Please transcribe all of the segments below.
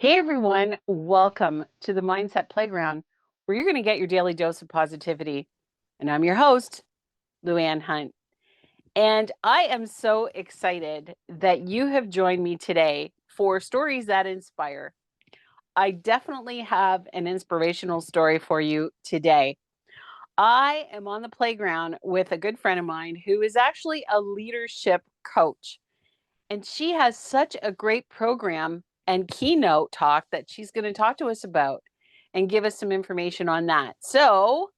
Hey everyone, welcome to the Mindset Playground, where you're going to get your daily dose of positivity. And I'm your host, LouAnne Hunt. And I am so excited that you have joined me today for Stories That Inspire. I definitely have an inspirational story for you today. I am on the playground with a good friend of mine who is actually a leadership coach. And she has such a great program and keynote talk that she's going to talk to us about and give us some information on that. So,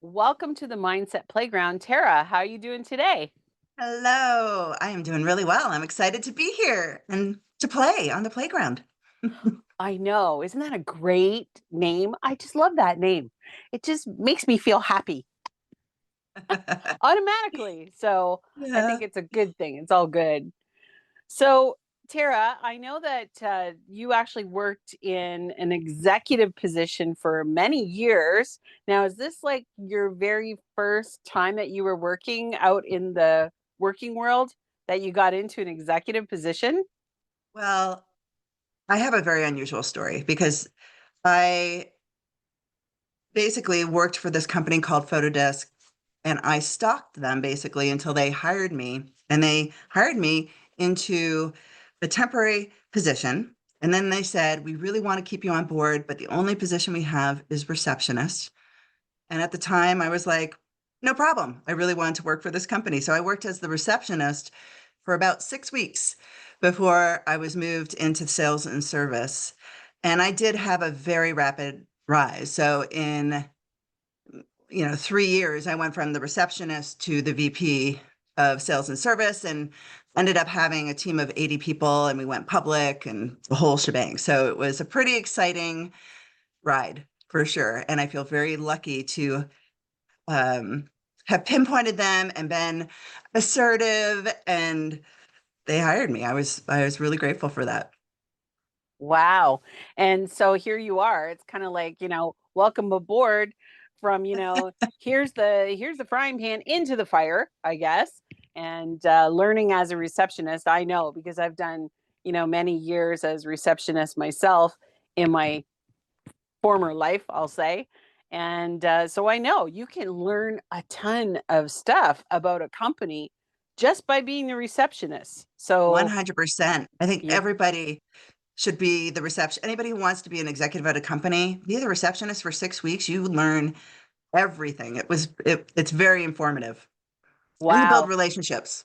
welcome to the Mindset Playground. Tara, how are you doing today? Hello, I am doing really well. I'm excited to be here and to play on the playground. I know. Isn't that a great name? I just love that name. It just makes me feel happy automatically. So, I Yeah. think it's a good thing. It's all good. So, Tara, I know that you actually worked in an executive position for many years. Now, is this like your very first time that you were working out in the working world that you got into an executive position? Well, I have a very unusual story because I basically worked for this company called Photodisc and I stalked them basically until they hired me. And they hired me into a temporary position. And then they said, "We really want to keep you on board, but the only position we have is receptionist." And at the time, I was like, no problem. I really wanted to work for this company. So I worked as the receptionist for about 6 weeks before I was moved into sales and service. And I did have a very rapid rise. So in 3 years, I went from the receptionist to the VP of sales and service and ended up having a team of 80 people and we went public and the whole shebang. So it was a pretty exciting ride for sure. And I feel very lucky to um, have pinpointed them and been assertive, and they hired me. I was really grateful for that. Wow. And so here you are. It's kind of like, welcome aboard from, here's the frying pan into the fire, I guess. And learning as a receptionist, I know because I've done, many years as receptionist myself in my former life, I'll say. And so I know you can learn a ton of stuff about a company just by being the receptionist. So, 100%. I think yeah. everybody should be the reception. Anybody who wants to be an executive at a company, be the receptionist for 6 weeks. You learn everything. It's very informative, and you build Wow. relationships.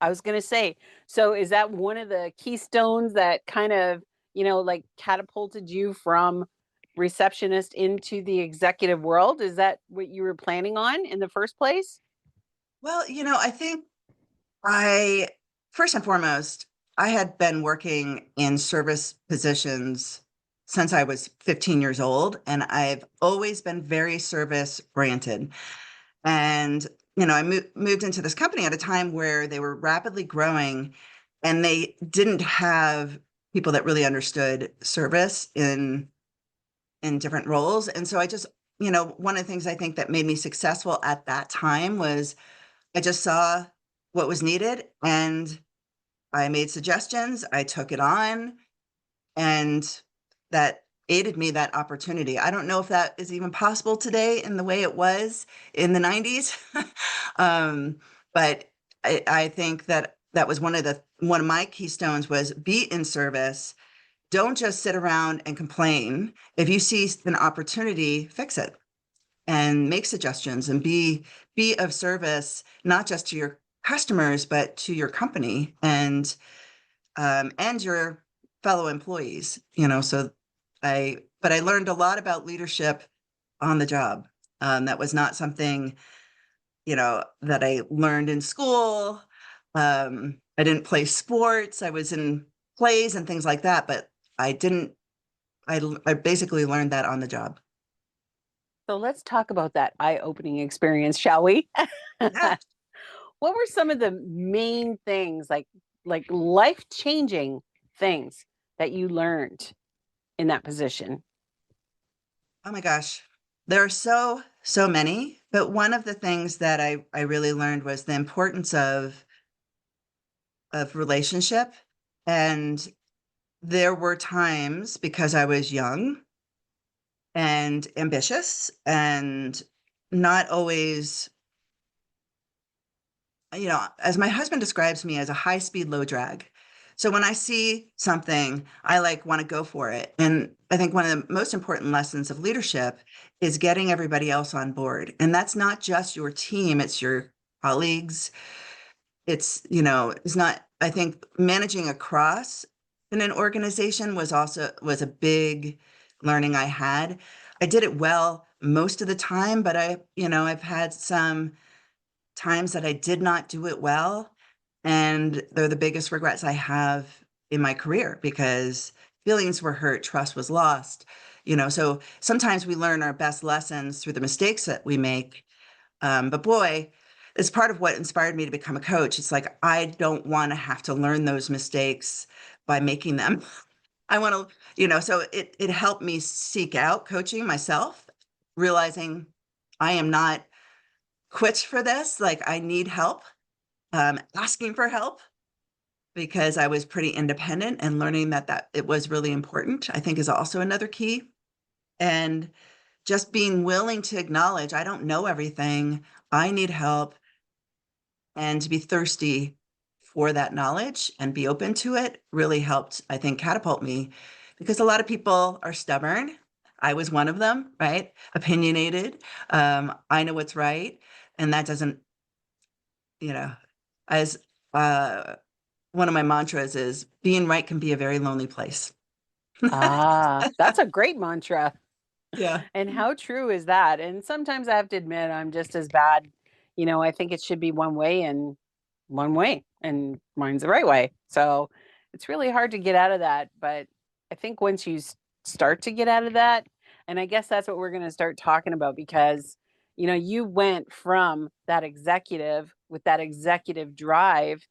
I was gonna say, so is that one of the keystones that kind of, like catapulted you from receptionist into the executive world? Is that what you were planning on in the first place? Well, I think I first and foremost, I had been working in service positions since I was 15 years old, and I've always been very service oriented. And I moved into this company at a time where they were rapidly growing, and they didn't have people that really understood service in different roles. And so I just, one of the things I think that made me successful at that time was I just saw what was needed and I made suggestions, I took it on, and that aided me that opportunity. I don't know if that is even possible today in the way it was in the 90s. um, but I think that that was one of my keystones was be in service. Don't just sit around and complain. If you see an opportunity, fix it and make suggestions and be of service, not just to your customers, but to your company and your fellow employees. But I learned a lot about leadership on the job. That was not something, that I learned in school. I didn't play sports. I was in plays and things like that, but I didn't, I basically learned that on the job. So let's talk about that eye-opening experience, shall we? Yeah. What were some of the main things, like life-changing things that you learned in that position? Oh my gosh. There are so many, but one of the things that I really learned was the importance of relationship and there were times because I was young and ambitious and not always, as my husband describes me, as a high speed, low drag. So when I see something, I like want to go for it. And I think one of the most important lessons of leadership is getting everybody else on board. And that's not just your team, it's your colleagues. It's not, I think managing across in an organization was a big learning I had. I did it well most of the time, but I've had some times that I did not do it well. And they're the biggest regrets I have in my career because feelings were hurt, trust was lost. So sometimes we learn our best lessons through the mistakes that we make. But boy, it's part of what inspired me to become a coach. It's like, I don't want to have to learn those mistakes by making them. I want to, so it helped me seek out coaching myself, realizing I am not quits for this. Like I need help, asking for help because I was pretty independent and learning that it was really important, I think is also another key. And just being willing to acknowledge I don't know everything. I need help and to be thirsty for that knowledge and be open to it really helped, I think, catapult me because a lot of people are stubborn. I was one of them, right? Opinionated. I know what's right. And that doesn't, you know, as one of my mantras is being right can be a very lonely place. Ah, that's a great mantra. Yeah. And how true is that? And sometimes I have to admit I'm just as bad. I think it should be one way and mine's the right way. So it's really hard to get out of that. But I think once you start to get out of that, and I guess that's what we're going to start talking about because, you went from that executive with that executive drive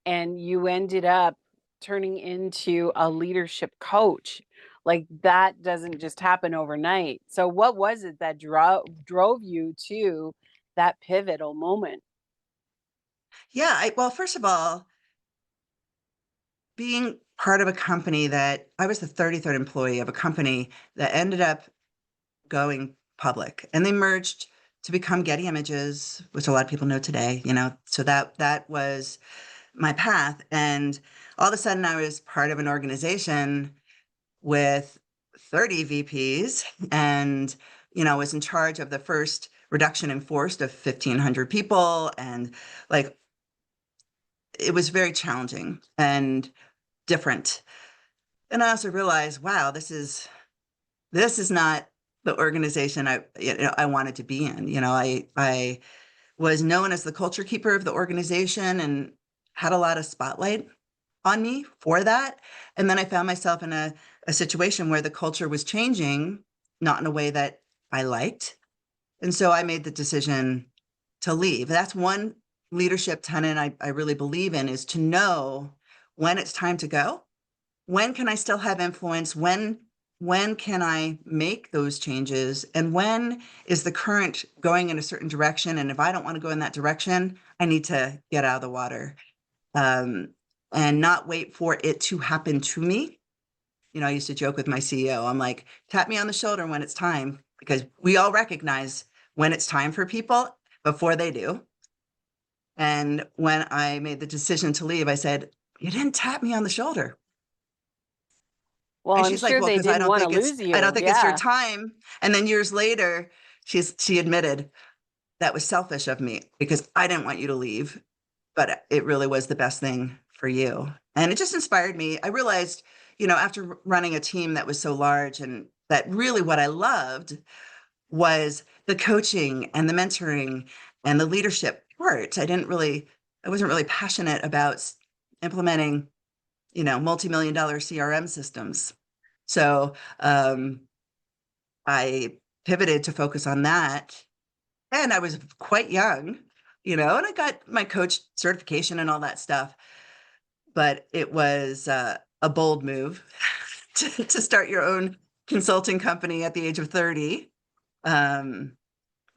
and you ended up turning into a leadership coach. Like that doesn't just happen overnight. So what was it that drove you to that pivotal moment? Yeah. Well, first of all, being part of a company that I was the 33rd employee of a company that ended up going public and they merged to become Getty Images, which a lot of people know today, so that was my path. And all of a sudden I was part of an organization with 30 VPs and, was in charge of the first reduction in force of 1,500 people. And like, it was very challenging and different. And I also realized, wow, this is not the organization I wanted to be in. I was known as the culture keeper of the organization and had a lot of spotlight on me for that. And then I found myself in a situation where the culture was changing, not in a way that I liked. And so I made the decision to leave. That's one leadership tenet I really believe in is to know when it's time to go. When can I still have influence? When can I make those changes? And when is the current going in a certain direction? And if I don't want to go in that direction, I need to get out of the water, and not wait for it to happen to me. I used to joke with my CEO. I'm like, tap me on the shoulder when it's time, because we all recognize when it's time for people before they do. And when I made the decision to leave, I said, you didn't tap me on the shoulder. Well, And I'm she's like, sure well, they because I didn't don't want to think it's, lose I don't you. think it's your Yeah. time. And then years later, she admitted that was selfish of me because I didn't want you to leave, but it really was the best thing for you. And it just inspired me. I realized, after running a team that was so large and that really what I loved was the coaching and the mentoring and the leadership part. I wasn't really passionate about implementing, multi-million dollar CRM systems. So I pivoted to focus on that. And I was quite young, and I got my coach certification and all that stuff. But it was a bold move to start your own consulting company at the age of 30. Um,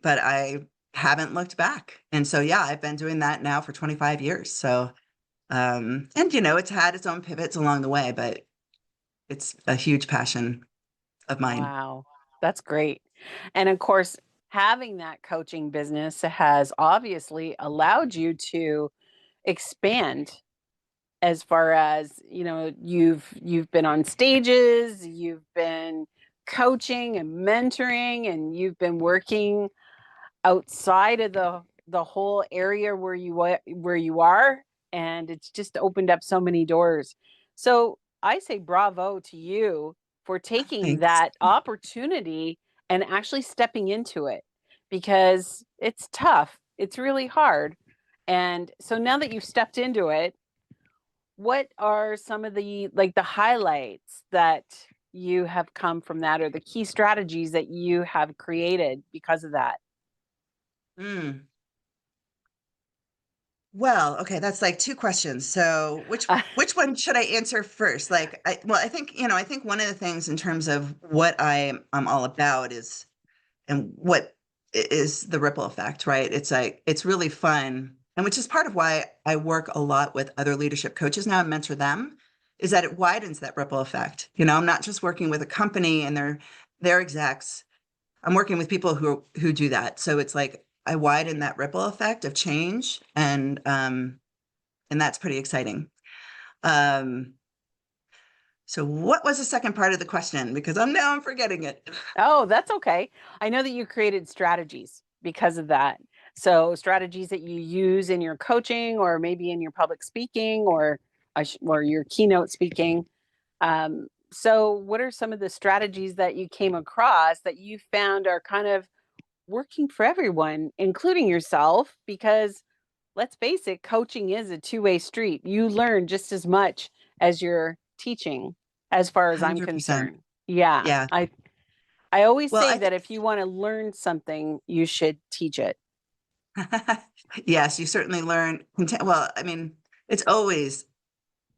but I haven't looked back. And so, yeah, I've been doing that now for 25 years. So, and, it's had its own pivots along the way, but It's a huge passion of mine. Wow, that's great. And of course, having that coaching business has obviously allowed you to expand as far as, you've been on stages, you've been coaching and mentoring, and you've been working outside of the whole area where you are, and it's just opened up so many doors. So I say bravo to you for taking Thanks. that opportunity and actually stepping into it, because it's tough, it's really hard. And so now that you've stepped into it, what are some of the highlights that you have come from that, or the key strategies that you have created because of that? Mm. Well, okay, that's like two questions. So which one should I answer first? Like I think, I think one of the things in terms of what I'm all about is and what is the ripple effect, right? It's like it's really fun. And which is part of why I work a lot with other leadership coaches now and mentor them, is that it widens that ripple effect. I'm not just working with a company and their execs. I'm working with people who do that. So it's like I widen that ripple effect of change, and that's pretty exciting. Um, so what was the second part of the question? Because I'm forgetting it. Oh, that's okay. I know that you created strategies because of that. So strategies that you use in your coaching, or maybe in your public speaking, or your keynote speaking. So what are some of the strategies that you came across that you found are kind of working for everyone, including yourself? Because let's face it, coaching is a two-way street. You learn just as much as you're teaching, as far as I'm 100%. concerned. Yeah, Yeah. I always Well, say I that think if you want to learn something, you should teach it. yes, you certainly learn. Well, I mean, it's always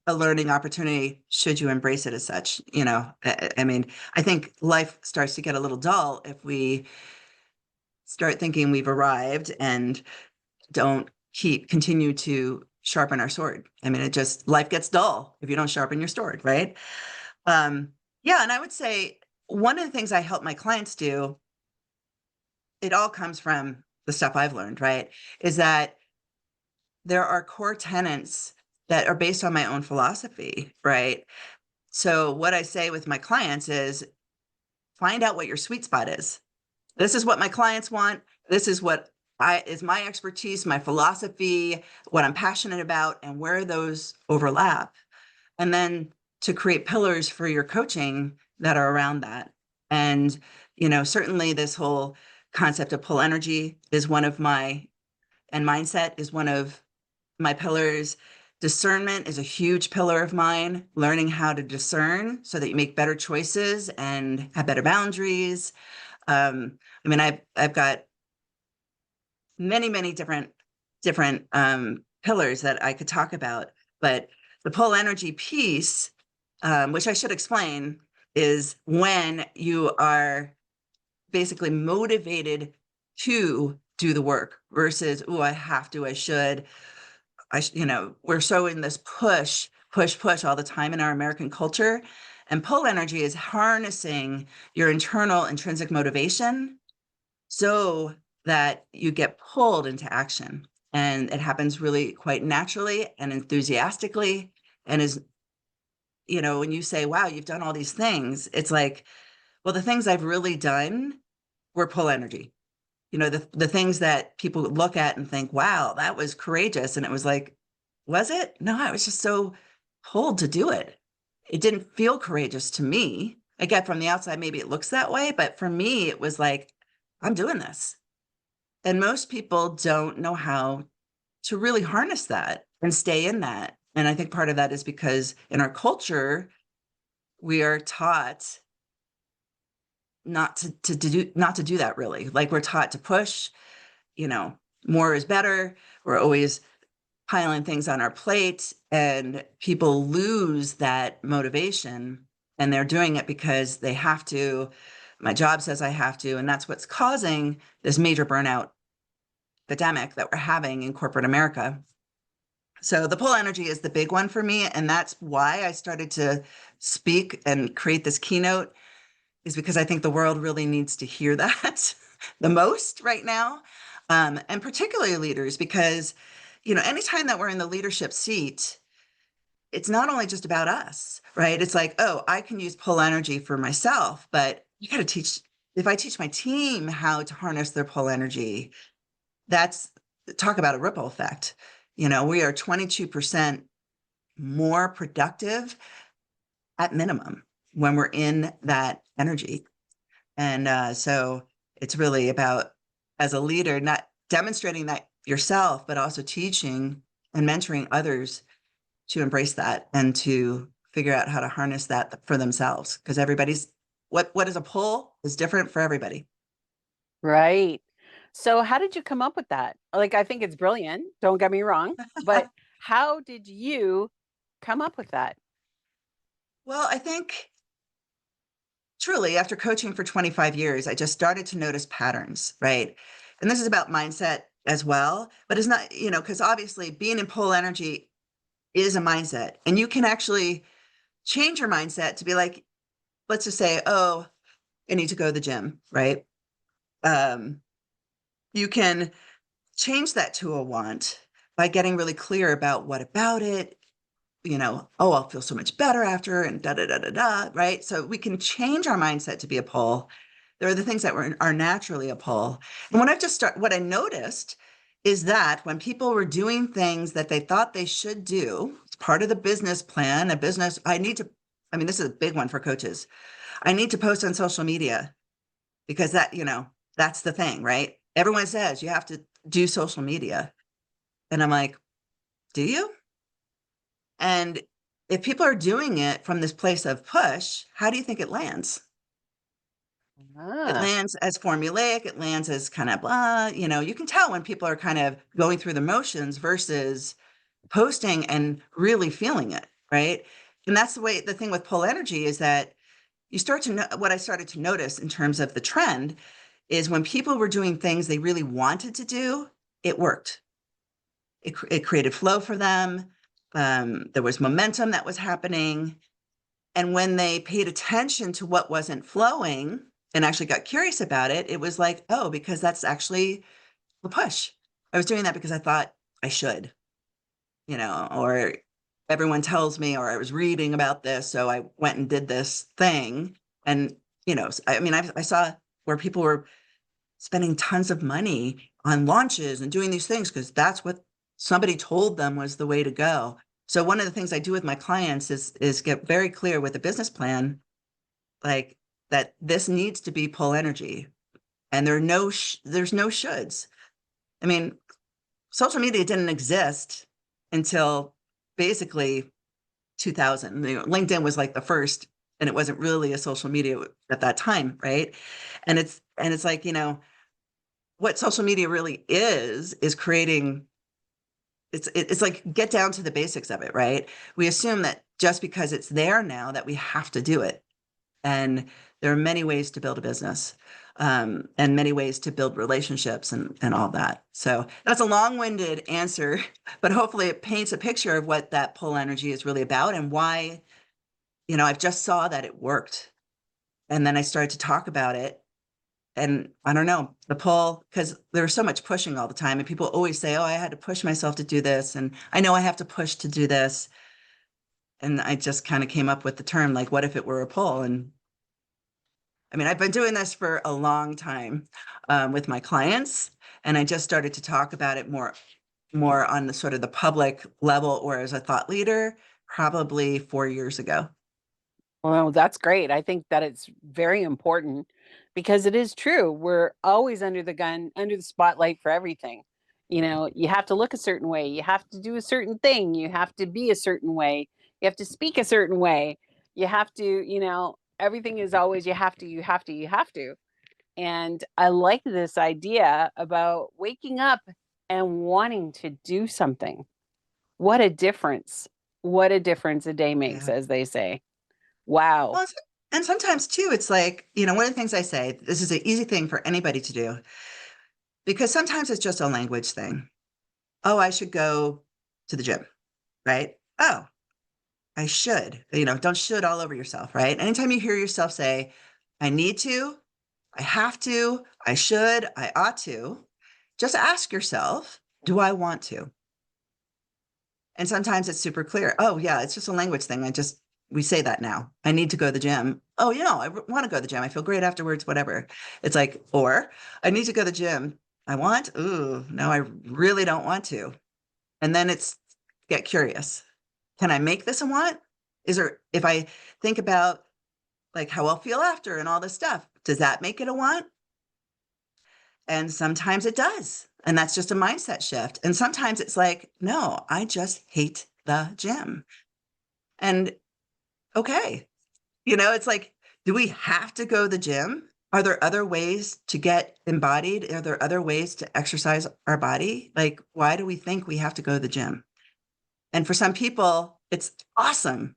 a learning opportunity should you embrace it as such. I mean, I think life starts to get a little dull if we start thinking we've arrived and don't continue to sharpen our sword. I mean, life gets dull if you don't sharpen your sword, right? Um, yeah, and I would say one of the things I help my clients do, it all comes from the stuff I've learned, right? Is that there are core tenets that are based on my own philosophy, right? So what I say with my clients is find out what your sweet spot is. This is what my clients want. This is what is my expertise, my philosophy, what I'm passionate about, and where those overlap. And then to create pillars for your coaching that are around that. And, certainly this whole concept of pull energy is and mindset is one of my pillars. Discernment is a huge pillar of mine, learning how to discern so that you make better choices and have better boundaries. I mean, I've got many different pillars that I could talk about, but the pull energy piece, which I should explain, is when you are basically motivated to do the work versus, oh, I have to, I should, we're so in this push all the time in our American culture. And pull energy is harnessing your internal intrinsic motivation so that you get pulled into action. And it happens really quite naturally and enthusiastically. And when you say, wow, you've done all these things, it's like, well, the things I've really done were pull energy. The things that people look at and think, wow, that was courageous. And it was like, was it? No, I was just so pulled to do it. It didn't feel courageous to me. Again, from the outside, maybe it looks that way, but for me, it was like, I'm doing this. And most people don't know how to really harness that and stay in that. And I think part of that is because in our culture, we are taught not to do that really. Like we're taught to push, you know, more is better. We're always piling things on our plate, and people lose that motivation, and they're doing it because they have to. My job says I have to, and that's what's causing this major burnout epidemic that we're having in corporate America. So the pull energy is the big one for me. And that's why I started to speak and create this keynote, is because I think the world really needs to hear that the most right now. And particularly leaders, because, anytime that we're in the leadership seat, it's not only just about us, right? It's like, oh, I can use pull energy for myself, but you got to teach, if I teach my team how to harness their pull energy, that's talk about a ripple effect. We are 22% more productive at minimum when we're in that energy. And so it's really about, as a leader, not demonstrating that yourself, but also teaching and mentoring others to embrace that and to figure out how to harness that for themselves. Because everybody's, what is a pull is different for everybody. Right. So how did you come up with that? Like, I think it's brilliant. Don't get me wrong, but how did you come up with that? Well, I think truly, after coaching for 25 years, I just started to notice patterns, right? And this is about mindset as well, but it's not, because obviously being in pull energy is a mindset. And you can actually change your mindset to be like, let's just say, oh, I need to go to the gym, right? Um, you can change that to a want by getting really clear about what about it, oh, I'll feel so much better after, and da da da da da, right? So we can change our mindset to be a pull. There are the things that are naturally a pull. And what I noticed is that when people were doing things that they thought they should do, it's part of the business plan, this is a big one for coaches. I need to post on social media because that's the thing, right? Everyone says you have to do social media. And I'm like, do you? And if people are doing it from this place of push, how do you think it lands? It Ah, lands as formulaic, it lands as kind of blah, you can tell when people are kind of going through the motions versus posting and really feeling it, right? And that's the thing with pull energy is that you start to know what I started to notice in terms of the trend is when people were doing things they really wanted to do, it worked. It created flow for them. There was momentum that was happening. And when they paid attention to what wasn't flowing and actually got curious about it, it was like, oh, because that's actually a push. I was doing that because I thought I should, or everyone tells me, or I was reading about this. So I went and did this thing. And, I saw where people were spending tons of money on launches and doing these things because that's what somebody told them was the way to go. So one of the things I do with my clients is get very clear with a business plan, like that this needs to be pull energy, and there's no shoulds. I mean, social media didn't exist until basically 2000. LinkedIn was like the first, and it wasn't really a social media at that time, right? And it's like, what social media really is creating. It's like get down to the basics of it, right? We assume that just because it's there now that we have to do it. And there are many ways to build a business, and many ways to build relationships and all that. So that's a long-winded answer, but hopefully it paints a picture of what that pull energy is really about and why, I just saw that it worked. And then I started to talk about it. And I don't know, the pull, because there's so much pushing all the time. And people always say, oh, I had to push myself to do this. And I know I have to push to do this. And I just kind of came up with the term, like, what if it were a pull? And I've been doing this for a long time, with my clients. And I just started to talk about it more on the sort of the public level or as a thought leader, probably 4 years ago. well, that's great. I think that it's very important because it is true. We're always under the gun, under the spotlight for everything. You have to look a certain way. You have to do a certain thing. You have to be a certain way. You have to speak a certain way. You have to, everything is always you have to, you have to, you have to. And I like this idea about waking up and wanting to do something. What a difference. What a difference a day makes, Yeah. as they say. Wow. Well, and sometimes too, it's like, one of the things I say, this is an easy thing for anybody to do, because sometimes it's just a language thing. Oh, I should go to the gym. right? Oh, I should, don't should all over yourself, right? Anytime you hear yourself say, I need to, I have to, I should, I ought to, just ask yourself, do I want to? And sometimes it's super clear. Oh, yeah, it's just a language thing. We say that now. I need to go to the gym. Oh, I want to go to the gym. I feel great afterwards, whatever. It's like, or I need to go to the gym. I want, ooh, no, I really don't want to. And then it's get curious. Can I make this a want? If I think about like how I'll feel after and all this stuff, does that make it a want? And sometimes it does. And that's just a mindset shift. And sometimes it's like, no, I just hate the gym. And okay, it's like, do we have to go to the gym? Are there other ways to get embodied? Are there other ways to exercise our body? Like, why do we think we have to go to the gym? And for some people, it's awesome,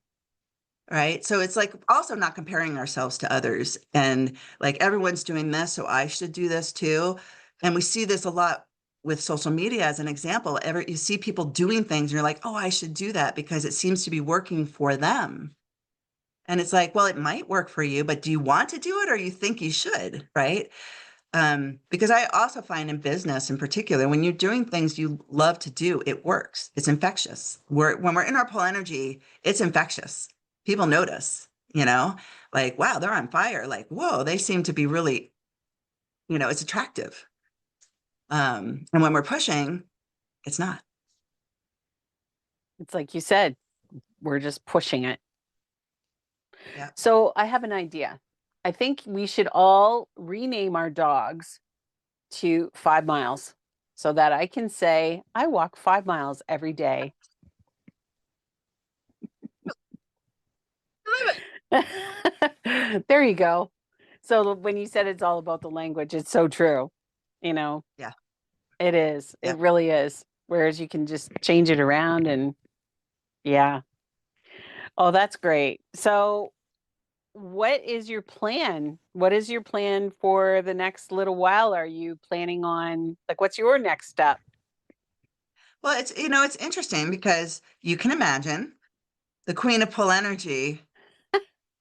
right? So it's like also not comparing ourselves to others and like everyone's doing this, so I should do this too. And we see this a lot with social media as an example. You see people doing things and you're like, oh, I should do that because it seems to be working for them. And it's like, well, it might work for you, but do you want to do it or you think you should, right? Because I also find in business in particular, when you're doing things you love to do, it works. It's infectious. When we're in our pull energy, it's infectious. People notice, like, wow, they're on fire. Like, whoa, they seem to be really, it's attractive. And when we're pushing, it's not. It's like you said, we're just pushing it. Yeah. So I have an idea. I think we should all rename our dogs to 5 miles so that I can say, I walk 5 miles every day. There you go. So when you said it's all about the language, it's so true. Yeah. It is. It Yeah. really is. Whereas you can just change it around and yeah. Oh, that's great. So what is your plan? What is your plan for the next little while? Are you planning on like what's your next step? Well, it's interesting because you can imagine the queen of pull energy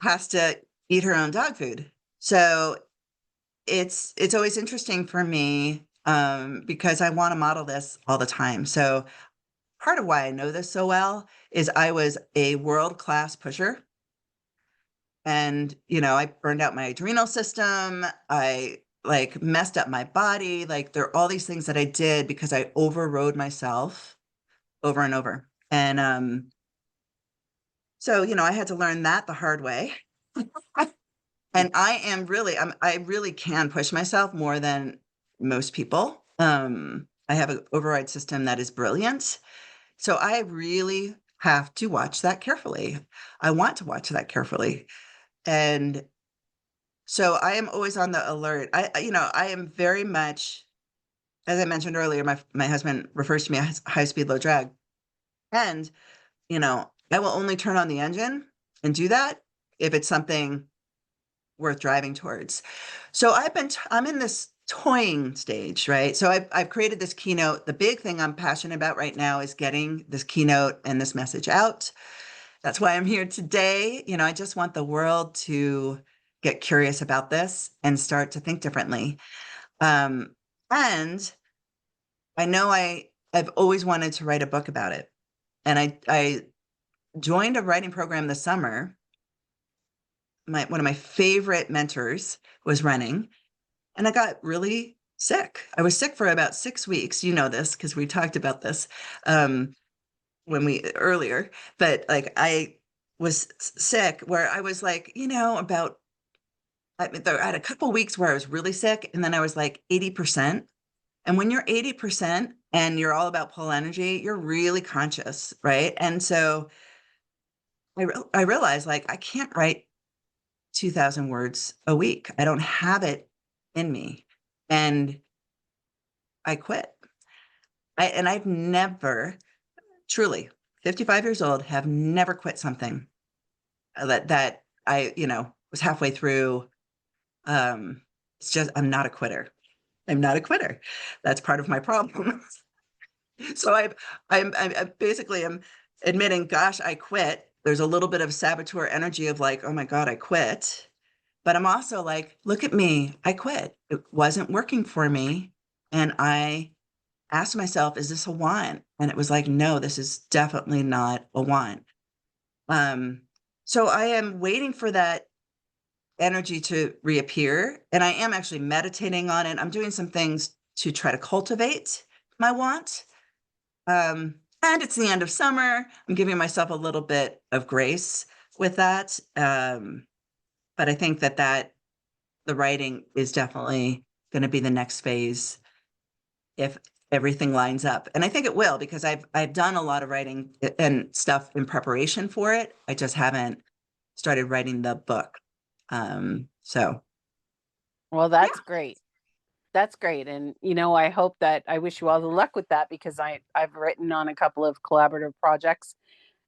has to eat her own dog food. So it's always interesting for me because I want to model this all the time. So part of why I know this so well is I was a world-class pusher. And, I burned out my adrenal system. I like messed up my body. Like there are all these things that I did because I overrode myself over and over. And so, I had to learn that the hard way. And I really can push myself more than most people. I have an override system that is brilliant. So I really have to watch that carefully. I want to watch that carefully. And so I am always on the alert. I am very much, as I mentioned earlier, my husband refers to me as high speed, low drag. And, I will only turn on the engine and do that if it's something worth driving towards. So I'm in this toying stage, right? So I've created this keynote. The big thing I'm passionate about right now is getting this keynote and this message out. That's why I'm here today. I just want the world to get curious about this and start to think differently. And I know I've always wanted to write a book about it. And I joined a writing program this summer. One of my favorite mentors was running, and I got really sick. I was sick for about 6 weeks. You know this because we talked about this when we earlier. But like I was sick where I was like, about I had a couple weeks where I was really sick, and then I was like 80%. And when you're 80% and you're all about pull energy, you're really conscious, right? And so I realized like I can't write 2,000 words a week. I don't have it in me. And I quit. I've never truly 55 years old have never quit something that I, was halfway through. It's just I'm not a quitter. I'm not a quitter. That's part of my problem. So I basically am admitting, gosh, I quit. There's a little bit of saboteur energy of like, oh my God, I quit. But I'm also like, look at me, I quit. It wasn't working for me. And I asked myself, is this a want? And it was like, no, this is definitely not a want. Um, so I am waiting for that energy to reappear. And I am actually meditating on it. I'm doing some things to try to cultivate my want. And it's the end of summer. I'm giving myself a little bit of grace with that. But I think that the writing is definitely going to be the next phase if everything lines up. And I think it will because I've done a lot of writing and stuff in preparation for it. I just haven't started writing the book. So Well, that's great. That's great. And, I hope that I wish you all the luck with that because I've written on a couple of collaborative projects.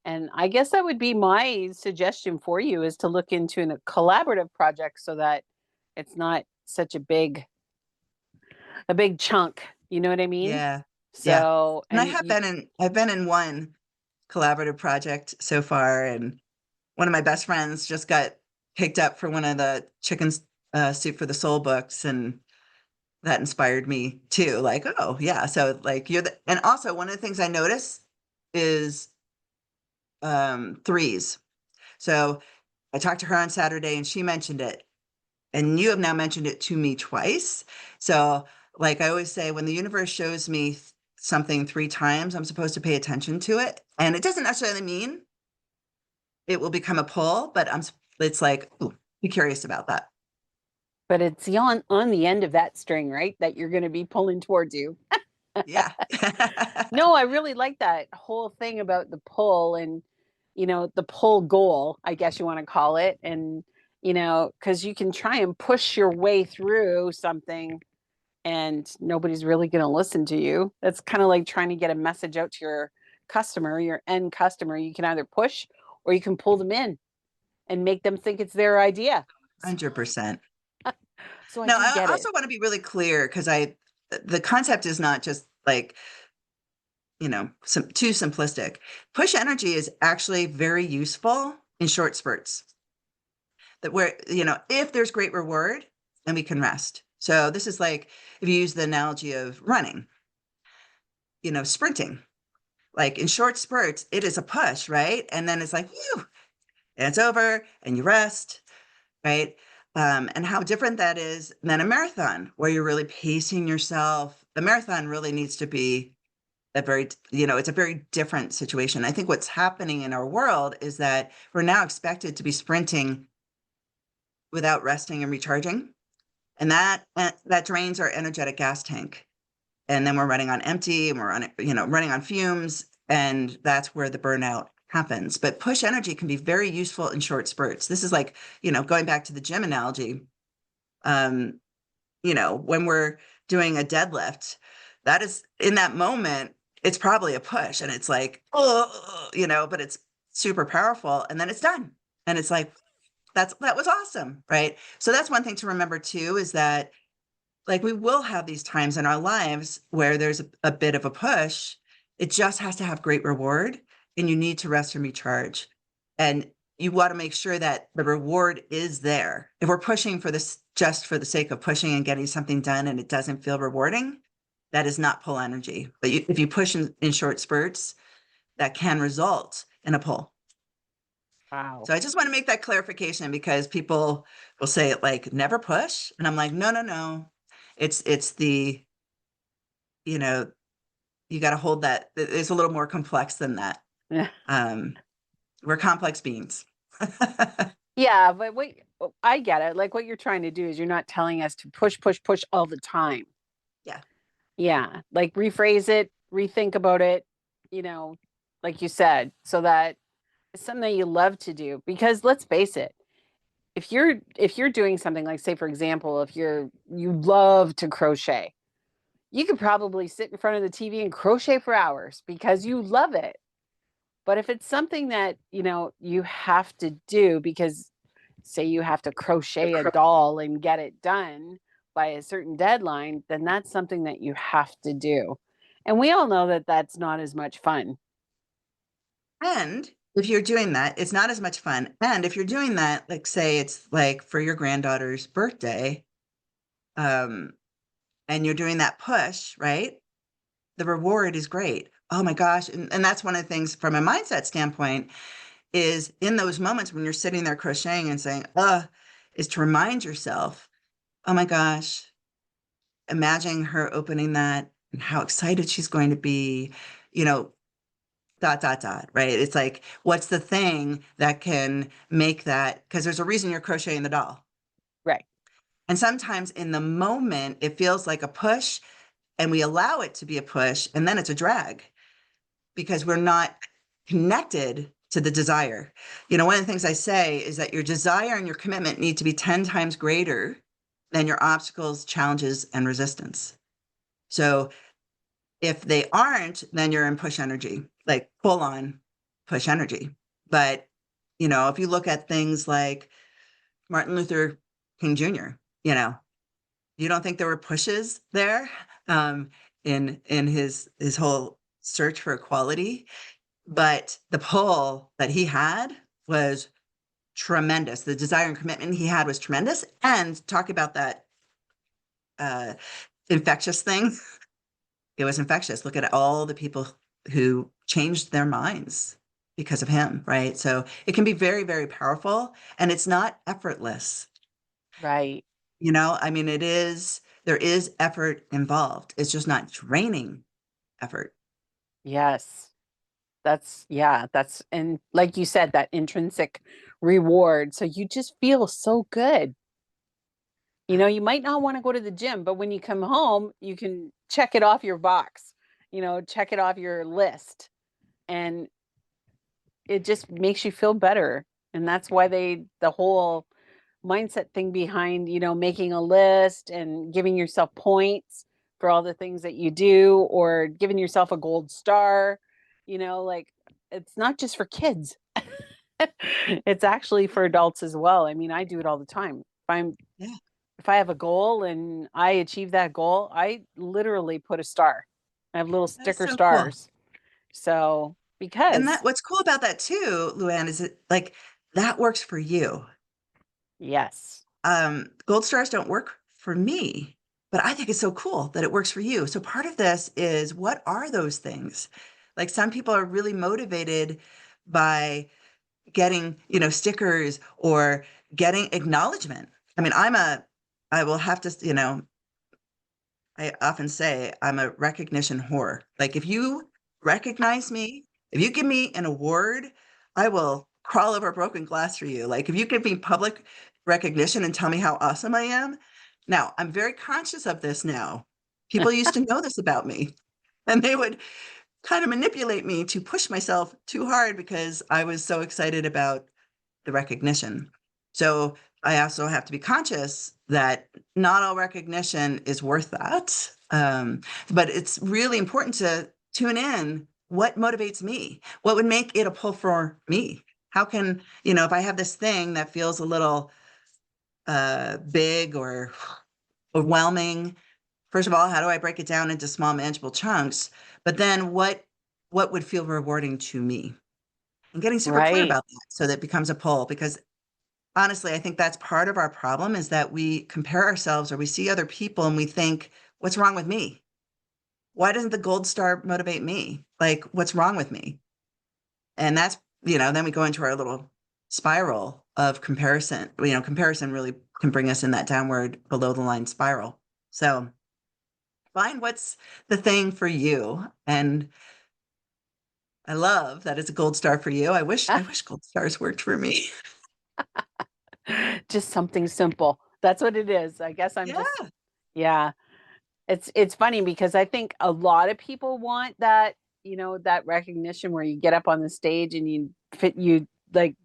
And I guess that would be my suggestion for you is to look into a collaborative project so that it's not such a big chunk. You know what I mean? yeah, yeah. So, And and I've been in one collaborative project so far, and one of my best friends just got picked up for one of the chicken soup for the soul books, and that inspired me too. Like, oh yeah, so like and also one of the things I notice is threes. So I talked to her on Saturday, and she mentioned it, and you have now mentioned it to me twice. So like I always say, when the universe shows me something three times, I'm supposed to pay attention to it, and it doesn't necessarily mean it will become a pull, but it's like, ooh, be curious about that. but it's on the end of that string, right? That you're going to be pulling towards you. Yeah. No, I really like that whole thing about the pull and, the pull goal, I guess you want to call it. And, because you can try and push your way through something and nobody's really going to listen to you. That's kind of like trying to get a message out to your customer, your end customer. You can either push or you can pull them in and make them think it's their idea. 100%. So I Now, do I get it. also want to be really clear because the concept is not just like, too simplistic. Push energy is actually very useful in short spurts that where, if there's great reward, then we can rest. So this is like, if you use the analogy of running, sprinting, like in short spurts, it is a push, right? And then it's like, whew, and it's over and you rest, right? And how different that is than a marathon where you're really pacing yourself. The marathon really needs to be it's a very different situation. I think what's happening in our world is that we're now expected to be sprinting without resting and recharging. And that drains our energetic gas tank. And then we're running on empty and we're on, running on fumes. And that's where the burnout happens. But push energy can be very useful in short spurts. This is like, going back to the gym analogy, um, when we're doing a deadlift, that is in that moment, it's probably a push and it's like, oh, but it's super powerful. And then it's done. And it's like, that was awesome. Right. So that's one thing to remember too, is that like we will have these times in our lives where there's a bit of a push. It just has to have great reward and you need to rest and recharge. And you want to make sure that the reward is there. If we're pushing for this just for the sake of pushing and getting something done and it doesn't feel rewarding, that is not pull energy. But if you push in short spurts, that can result in a pull. Wow. So I just want to make that clarification because people will say it like never push. And I'm like, no, no, no. It's the, you know, you got to hold that. It's a little more complex than that. Um, we're complex beings. Yeah, but wait, I get it. Like what you're trying to do is you're not telling us to push, push, push all the time. Yeah. Yeah, like rephrase it, rethink about it, you know, like you said, so that it's something that you love to do. Because let's face it, if you're doing something like, say, for example, if you love to crochet, you could probably sit in front of the TV and crochet for hours because you love it. But if it's something that, you have to do because say you have to crochet a doll and get it done by a certain deadline, then that's something that you have to do. And we all know that that's not as much fun. And if you're doing that, it's not as much fun. And if you're doing that, like say it's like for your granddaughter's birthday, um, and you're doing that push, right? The reward is great. Oh my gosh. And that's one of the things from a mindset standpoint is in those moments when you're sitting there crocheting and saying, is to remind yourself, oh my gosh, imagine her opening that and how excited she's going to be, you know, dot, dot, dot, right? It's like, what's the thing that can make that? Because there's a reason you're crocheting the doll. Right. And sometimes in the moment, it feels like a push and we allow it to be a push and then it's a drag because we're not connected to the desire. One of the things I say is that your desire and your commitment need to be 10 times greater than your obstacles, challenges, and resistance. So if they aren't, then you're in push energy, like full on push energy. But, if you look at things like Martin Luther King Jr., you don't think there were pushes there in his whole search for equality, but the pull that he had was tremendous. The desire and commitment he had was tremendous. And talk about that uh, infectious thing. It was infectious. Look at all the people who changed their minds because of him, right? So it can be very, very powerful and it's not effortless. Right. There is effort involved. It's just not draining effort. Yes. And like you said, that intrinsic reward. So you just feel so good. You might not want to go to the gym, but when you come home, you can check it off your box, check it off your list. And it just makes you feel better. And that's why the whole mindset thing behind, making a list and giving yourself points for all the things that you do or giving yourself a gold star, like it's not just for kids. It's actually for adults as well. I mean, I do it all the time. Yeah, If I have a goal and I achieve that goal, I literally put a star. I have little that is sticker so cool. stars. So, And that because what's cool about that too, LouAnne, is it like that works for you. yes. Gold stars don't work for me, but I think it's so cool that it works for you. So part of this is what are those things? Like some people are really motivated by getting, stickers or getting acknowledgement. I mean, I will have to, I often say I'm a recognition whore. Like if you recognize me, if you give me an award, I will crawl over broken glass for you. Like if you give me public recognition and tell me how awesome I am. Now, I'm very conscious of this now. People used to know this about me and they would kind of manipulate me to push myself too hard because I was so excited about the recognition. So I also have to be conscious that not all recognition is worth that. But it's really important to tune in what motivates me, what would make it a pull for me. How can, if I have this thing that feels a little big or overwhelming, first of all, how do I break it down into small, manageable chunks? But then what would feel rewarding to me? And getting super clear Right. about that so that it becomes a pull because honestly, I think that's part of our problem is that we compare ourselves or we see other people and we think, what's wrong with me? Why doesn't the gold star motivate me? Like, what's wrong with me? And that's, then we go into our little spiral of comparison. Comparison really can bring us in that downward below the line spiral. So find what's the thing for you. And I love that it's a gold star for you. I wish gold stars worked for me. Just something simple. That's what it is. I guess I'm just, Yeah. yeah. It's funny because I think a lot of people want that, that recognition where you get up on the stage and you like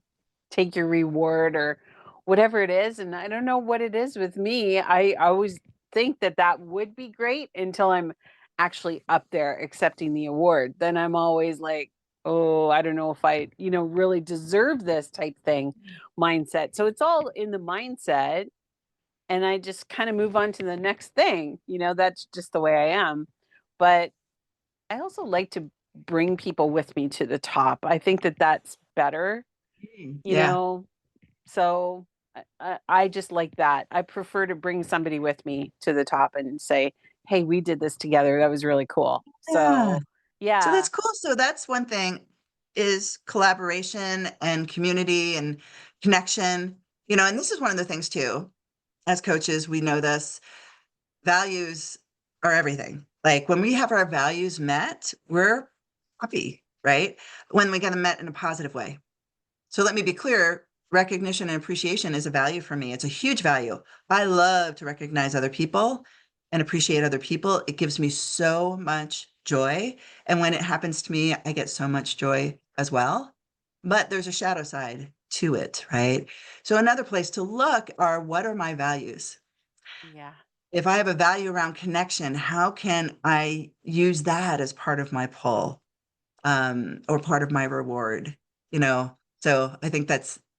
take your reward or whatever it is. And I don't know what it is with me. I always think that would be great until I'm actually up there accepting the award. Then I'm always like, oh, I don't know if I, really deserve this type thing mindset. So it's all in the mindset. And I just kind of move on to the next thing. That's just the way I am. But I also like to bring people with me to the top. I think that that's better, you Yeah. know. So I just like that. I prefer to bring somebody with me to the top and say, "Hey, we did this together. That was really cool." Yeah. So So yeah, that's cool. So that's one thing is collaboration and community and connection. And this is one of the things too. As coaches, we know this. Values are everything. Like when we have our values met, we're happy, right? When we get them met in a positive way. So let me be clear, recognition and appreciation is a value for me. It's a huge value. I love to recognize other people and appreciate other people. It gives me so much joy. And when it happens to me, I get so much joy as well. But there's a shadow side to it, right? So another place to look are what are my values? yeah, If I have a value around connection, how can I use that as part of my pull, or part of my reward? So I think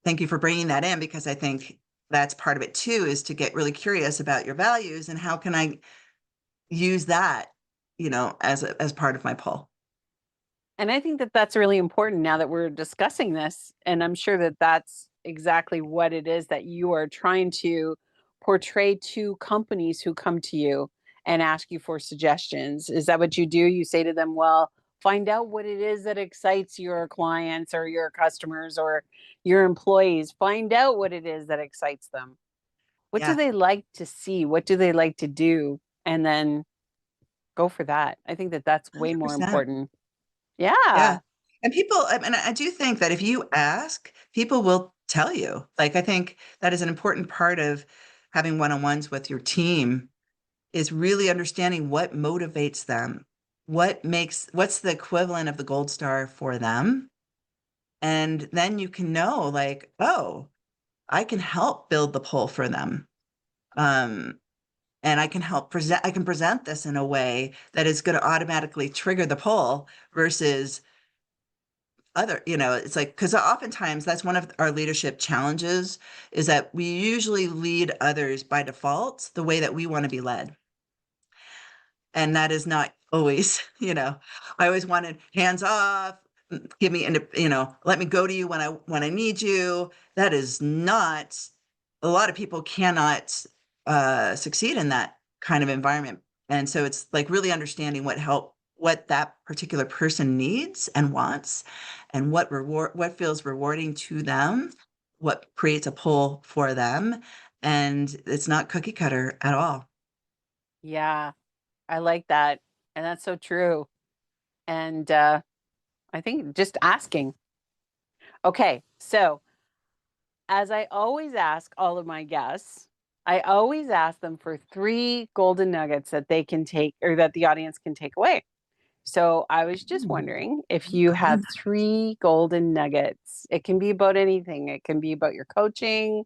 thank you for bringing that in because I think that's part of it too, is to get really curious about your values and how can I use that, as part of my pull. and I think that that's really important now that we're discussing this, and I'm sure that that's exactly what it is that you are trying to portray to companies who come to you and ask you for suggestions. Is that what you do? You say to them, "Well, find out what it is that excites your clients or your customers or your employees. Find out what it is that excites them. What do Yeah, they like to see? What do they like to do?" And then go for that. I think that that's way more 100%. important. Yeah. Yeah. And people, I do think that if you ask, people will tell you. Like, I think that is an important part of having one-on-ones with your team is really understanding what motivates them, what's the equivalent of the gold star for them. And then you can know, like, oh, I can help build the pull for them. Um, and I can present this in a way that is going to automatically trigger the pull versus it's like, because oftentimes that's one of our leadership challenges is that we usually lead others by default the way that we want to be led. And that is not always, I always wanted hands off, give me, let me go to you when I need you. That is not, a lot of people cannot succeed in that kind of environment. And so it's like really understanding what that particular person needs and wants and what feels rewarding to them, what creates a pull for them. And it's not cookie cutter at all. Yeah. I like that. And that's so true. And I think just asking. Okay. So, as I always ask all of my guests, I always ask them for three golden nuggets that they can take or that the audience can take away. So, I was just Hmm. wondering if you Golden. have three golden nuggets. It can be about anything, it can be about your coaching,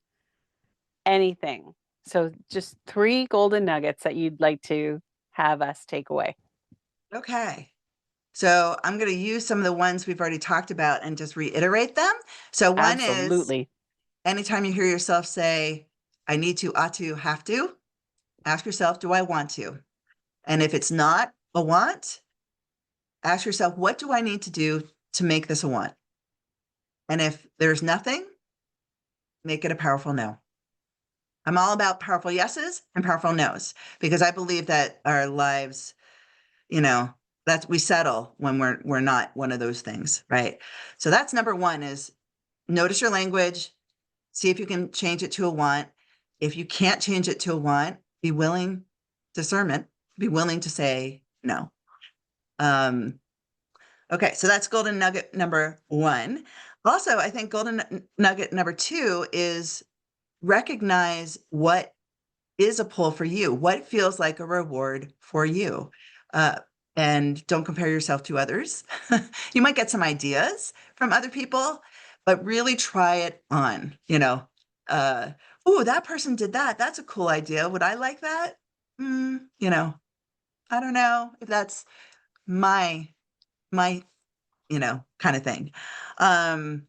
anything. So, just three golden nuggets that you'd like to have us take away. Okay. So I'm going to use some of the ones we've already talked about and just reiterate them. So one is Absolutely. anytime you hear yourself say, I need to, ought to, have to, ask yourself, do I want to? And if it's not a want, ask yourself, what do I need to do to make this a want? And if there's nothing, make it a powerful no. I'm all about powerful yeses and powerful nos because I believe that our lives, you know, that's we settle when we're not one of those things, right? So that's number one is notice your language, see if you can change it to a want. If you can't change it to a want, be willing, discernment, be willing to say no. Um, okay, so that's golden nugget number one. Also, I think golden nugget number two is recognize what is a pull for you, what feels like a reward for you. Uh, and don't compare yourself to others. You might get some ideas from other people, but really try it on, oh, that person did that. That's a cool idea. Would I like that? Mm, I don't know if that's my, my, kind of thing. Um,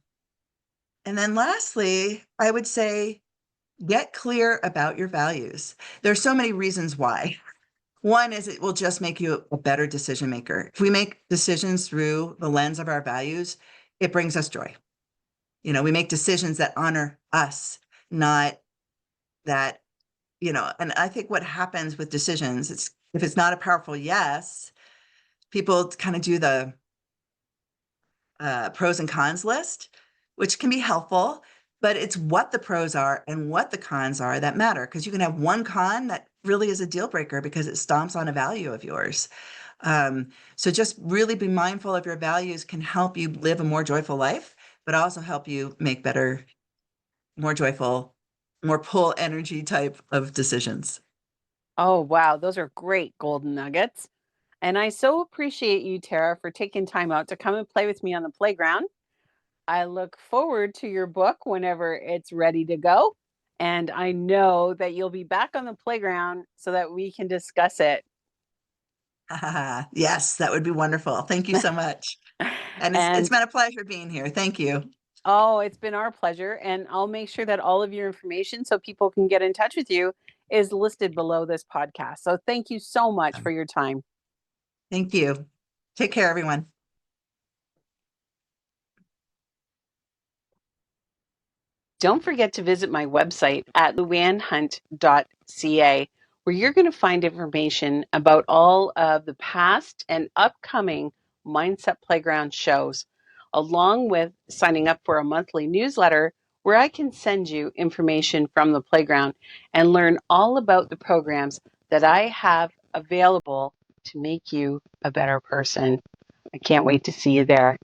and then lastly, I would say, get clear about your values. There's so many reasons why. One is it will just make you a better decision maker. If we make decisions through the lens of our values, it brings us joy. We make decisions that honor us, not that, and I think what happens with decisions, if it's not a powerful yes, people kind of do the pros and cons list, which can be helpful, but it's what the pros are and what the cons are that matter. Because you can have one con that really is a deal breaker because it stomps on a value of yours. So just really be mindful of your values can help you live a more joyful life, but also help you make better, more joyful, more pull energy type of decisions. Oh, wow. Those are great golden nuggets. And I so appreciate you, Tara, for taking time out to come and play with me on the playground. I look forward to your book whenever it's ready to go. And I know that you'll be back on the playground so that we can discuss it. Yes, that would be wonderful. Thank you so much. And it's And been a pleasure being here. Thank you. oh, it's been our pleasure. And I'll make sure that all of your information so people can get in touch with you is listed below this podcast. So thank you so much for your time. Thank you. Take care, everyone. Don't forget to visit my website at louannehunt.ca, where you're going to find information about all of the past and upcoming Mindset Playground shows, along with signing up for a monthly newsletter where I can send you information from the playground and learn all about the programs that I have available to make you a better person. I can't wait to see you there.